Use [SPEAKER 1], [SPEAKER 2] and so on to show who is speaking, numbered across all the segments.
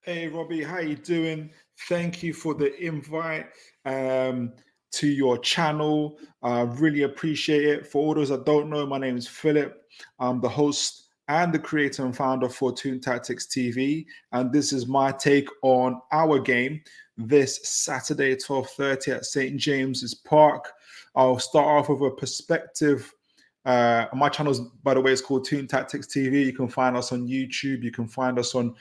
[SPEAKER 1] Hey Robbie, how you doing? Thank you for the invite um, to your channel. I really appreciate it. For all those that don't know, my name is Philip. I'm the host and the creator and founder for Toon Tactics TV, and this is my take on our game this Saturday, 12:30 at St James's Park. I'll start off with a perspective. My channel, by the way, is called Toon Tactics TV. You can find us on YouTube. You can find us on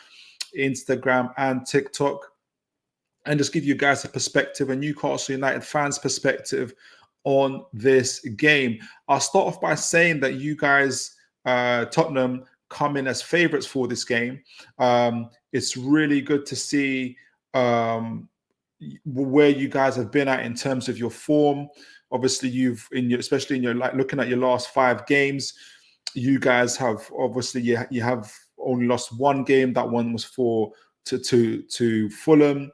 [SPEAKER 1] Instagram and TikTok, and just give you guys a perspective, a Newcastle United fans perspective on this game. I'll start off by saying that you guys, Tottenham, come in as favourites for this game. It's really good to see where you guys have been at in terms of your form. Obviously, especially in your looking at your last 5 games, you guys have obviously you have only lost one game. That one was to Fulham.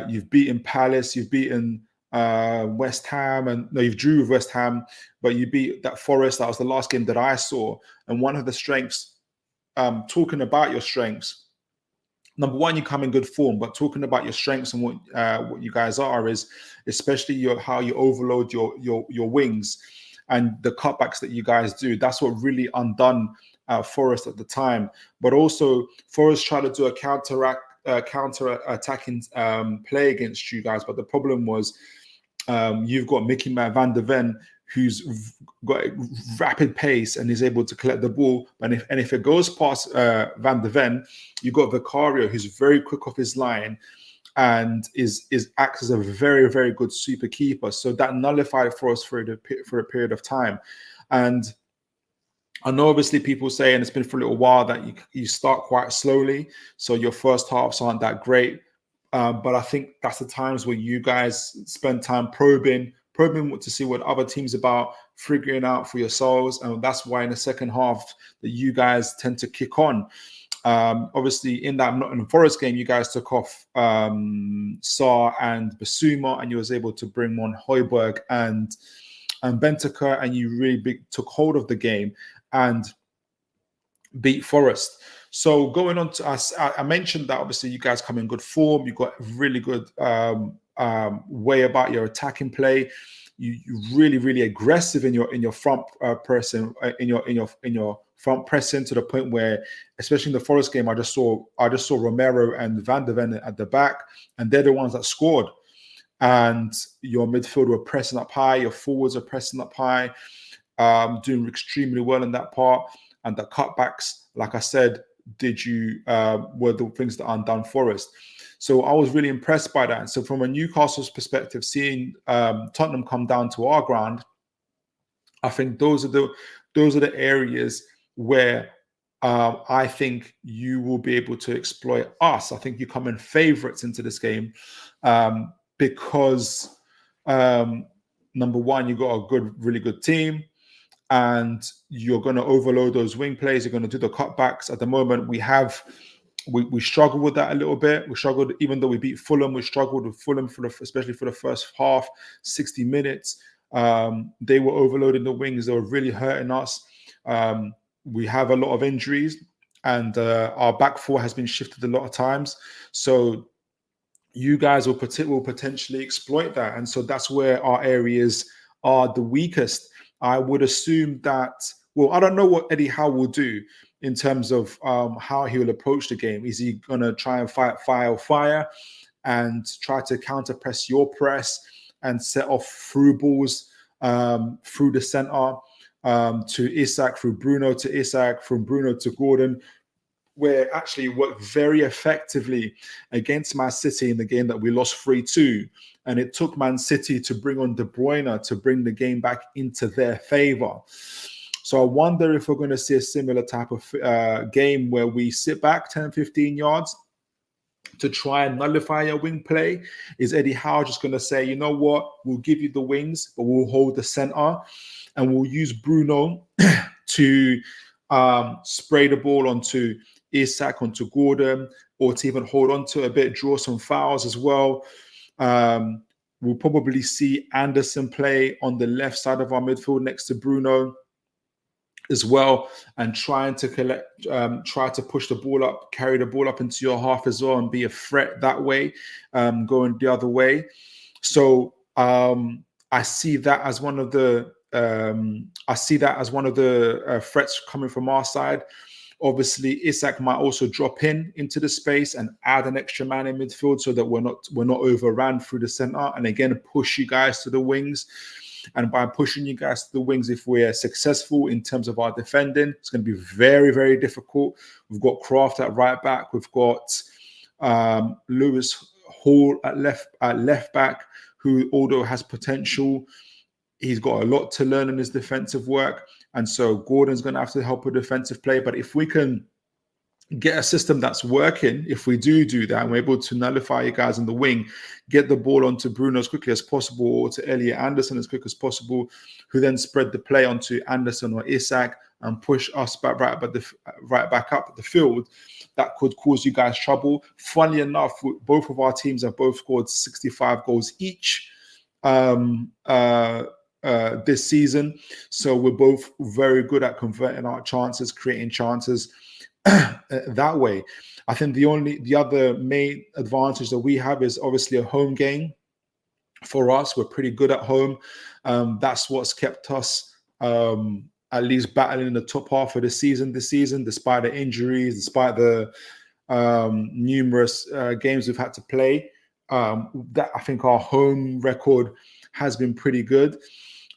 [SPEAKER 1] You've beaten Palace. You've beaten West Ham, and no, you've drew with West Ham, but you beat that Forest. That was the last game that I saw. And one of the strengths, talking about your strengths, number one, you come in good form, but talking about your strengths and what you guys are is especially how you overload your wings and the cutbacks that you guys do. That's what really undone Forest at the time. But also, Forest tried to do a counter-attacking play against you guys. But the problem was you've got Mickey Van der Ven, who's got a rapid pace and is able to collect the ball. And if it goes past Van der Ven, you've got Vicario, who's very quick off his line and acts as a very, very good super keeper. So that nullified for us for a period of time. And I know obviously people say, and it's been for a little while, that you start quite slowly. So your first halves aren't that great. But I think that's the times where you guys spend time probing to see what other teams about, figuring out for yourselves. And that's why in the second half that you guys tend to kick on. Obviously, in that Nottingham Forest game, you guys took off Sarr and Basuma, and you was able to bring on Højbjerg and Bentancur, and you really took hold of the game and beat Forest. So going on to us, I mentioned that obviously you guys come in good form. You've got really good way about your attacking play. You're really, really aggressive in your front pressing, in your front pressing, to the point where, especially in the Forest game, I just saw Romero and Van der Ven at the back, and they're the ones that scored. And your midfield were pressing up high, your forwards are pressing up high, doing extremely well in that part. And the cutbacks, like I said, were the things that undone Forest. So I was really impressed by that. So from a Newcastle's perspective, seeing Tottenham come down to our ground, I think those are the areas where I think you will be able to exploit us. I think you come in favourites into this game because number one, you got a really good team, and you're going to overload those wing plays. You're going to do the cutbacks. At the moment, we struggle with that a little bit. We struggled, even though we beat Fulham. We struggled with Fulham especially for the first half, 60 minutes. They were overloading the wings. They were really hurting us. We have a lot of injuries, and our back four has been shifted a lot of times. So you guys will potentially exploit that. And so that's where our areas are the weakest. I would assume that, well, I don't know what Eddie Howe will do in terms of how he will approach the game. Is he going to try and fight fire and try to counter press your press and set off through balls through the center to Isak, through Bruno to Isak, from Bruno to Gordon, where actually worked very effectively against Man City in the game that we lost 3-2. And it took Man City to bring on De Bruyne to bring the game back into their favor. So I wonder if we're going to see a similar type of game where we sit back 10, 15 yards to try and nullify your wing play. Is Eddie Howe just going to say, you know what, we'll give you the wings, but we'll hold the center, and we'll use Bruno to spray the ball onto Isak, onto Gordon, or to even hold on to a bit, draw some fouls as well. We'll probably see Anderson play on the left side of our midfield next to Bruno. as well, and trying to try to push the ball up, carry the ball up into your half as well, and be a threat that way, going the other way. So I see that as one of the threats coming from our side. Obviously, Isak might also drop into the space and add an extra man in midfield so that we're not overran through the center, and again push you guys to the wings. And by pushing you guys to the wings, if we're successful in terms of our defending, it's going to be very, very difficult. We've got Kraft at right back. We've got Lewis Hall at left back, who, although has potential, he's got a lot to learn in his defensive work. And so Gordon's going to have to help with defensive play. But if we can get a system that's working, if we do that, and we're able to nullify you guys in the wing, get the ball onto Bruno as quickly as possible, or to Elliot Anderson as quick as possible, who then spread the play onto Anderson or Isak and push us right back up the field, that could cause you guys trouble. Funnily enough, both of our teams have both scored 65 goals each this season. So we're both very good at converting our chances, creating chances that way. I think the other main advantage that we have is obviously a home game. For us, we're pretty good at home. That's what's kept us at least battling in the top half of the season this season, despite the injuries, despite the numerous games we've had to play. That I think our home record has been pretty good.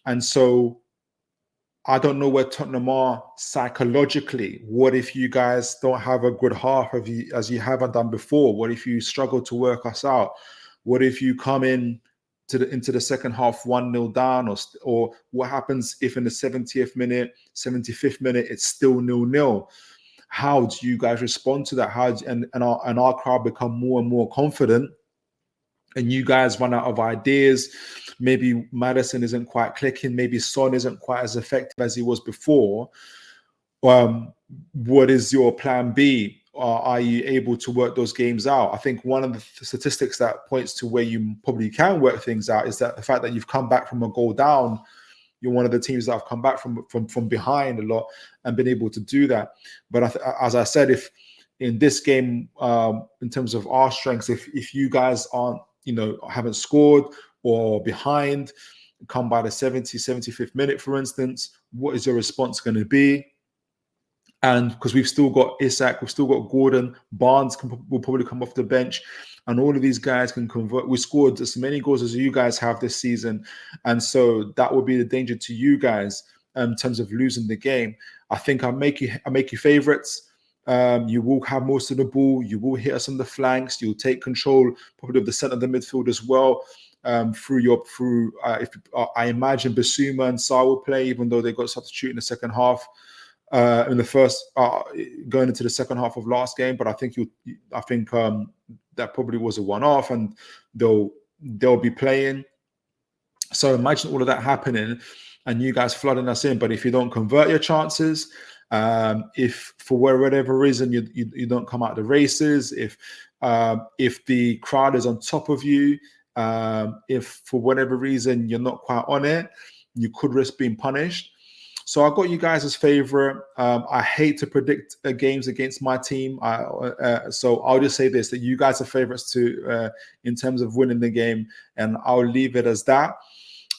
[SPEAKER 1] And so I don't know where Tottenham are psychologically. What if you guys don't have a good half as you haven't done before? What if you struggle to work us out? What if you come into the second half 1-0 down, or what happens if in the 70th minute, 75th minute, it's still 0-0? How do you guys respond to that? And our crowd become more and more confident, and you guys run out of ideas? Maybe Maddison isn't quite clicking. Maybe Son isn't quite as effective as he was before. What is your plan B? Are you able to work those games out? I think one of the statistics that points to where you probably can work things out is that the fact that you've come back from a goal down. You're one of the teams that have come back from behind a lot and been able to do that. But as I said, if in this game, in terms of our strengths, if you guys haven't scored or behind, come by the 75th minute, for instance, what is your response going to be? And because we've still got Isak, we've still got Gordon, Barnes will probably come off the bench, and all of these guys can convert. We scored as many goals as you guys have this season, and so that would be the danger to you guys in terms of losing the game. I think I make you favourites. You will have most of the ball. You will hit us on the flanks. You'll take control probably of the centre of the midfield as well. I imagine Basuma and Sarr will play, even though they got substitute in the second half, in the first going into the second half of last game. But I think that probably was a one-off, and they'll be playing. So imagine all of that happening, and you guys flooding us in. But if you don't convert your chances, if for whatever reason you don't come out the races, if the crowd is on top of you, if for whatever reason you're not quite on it, you could risk being punished. So I got you guys as favorite. I hate to predict games against my team. So I'll just say this, that you guys are favorites too, in terms of winning the game, and I'll leave it as that.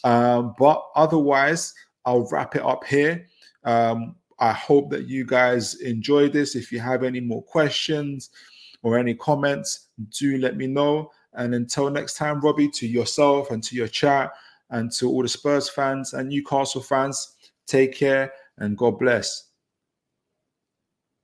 [SPEAKER 1] But otherwise, I'll wrap it up here. I hope that you guys enjoyed this. If you have any more questions or any comments, do let me know. And until next time, Robbie, to yourself and to your chat and to all the Spurs fans and Newcastle fans, take care and God bless.